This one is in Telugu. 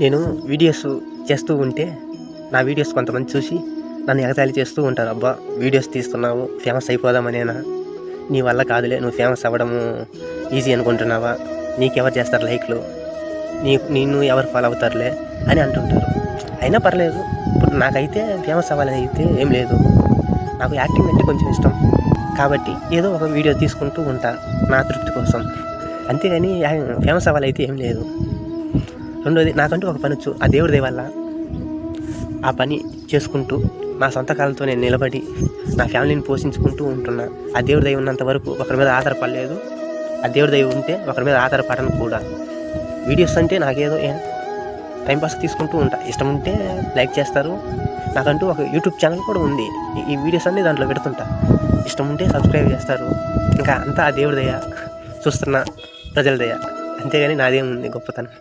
నేను వీడియోస్ చేస్తూ ఉంటే నా వీడియోస్ కొంతమంది చూసి నన్ను ఎగతాళి చేస్తూ ఉంటారు. అబ్బా వీడియోస్ తీస్తున్నావు ఫేమస్ అయిపోదామనేనా, నీ వల్ల కాదులే, నువ్వు ఫేమస్ అవ్వడము ఈజీ అనుకుంటున్నావా, నీకెవరు చేస్తారు లైక్లు, నిన్ను ఎవరు ఫాలో అవుతారులే అని అంటుంటారు. అయినా పర్లేదు, ఇప్పుడు నాకైతే ఫేమస్ అవ్వాలని అయితే ఏం లేదు. నాకు యాక్టింగ్ అంటే కొంచెం ఇష్టం కాబట్టి ఏదో ఒక వీడియో తీసుకుంటూ ఉంటా నా తృప్తి కోసం, అంతేగాని ఫేమస్ అవ్వాలైతే ఏం లేదు. రెండోది, నాకంటూ ఒక పని వచ్చు, ఆ దేవుడి దయ వల్ల ఆ పని చేసుకుంటూ నా సొంత కాలంతో నేను నిలబడి నా ఫ్యామిలీని పోషించుకుంటూ ఉంటున్నా. ఆ దేవుడి దయ ఉన్నంత వరకు ఒకరి మీద ఆధారపడలేదు, ఆ దేవుడి దయ ఉంటే ఒకరి మీద ఆధారపడను కూడా. వీడియోస్ అంటే నాకేదో టైంపాస్ తీసుకుంటూ ఉంటా, ఇష్టం ఉంటే లైక్ చేస్తారు. నాకంటూ ఒక యూట్యూబ్ ఛానల్ కూడా ఉంది, ఈ వీడియోస్ అన్నీ దాంట్లో పెడుతుంటా, ఇష్టం ఉంటే సబ్స్క్రైబ్ చేస్తారు. ఇంకా అంతా ఆ దేవుడి దయ, చూస్తున్న ప్రజల దయ, అంతేగాని నాదేముంది గొప్పతనం.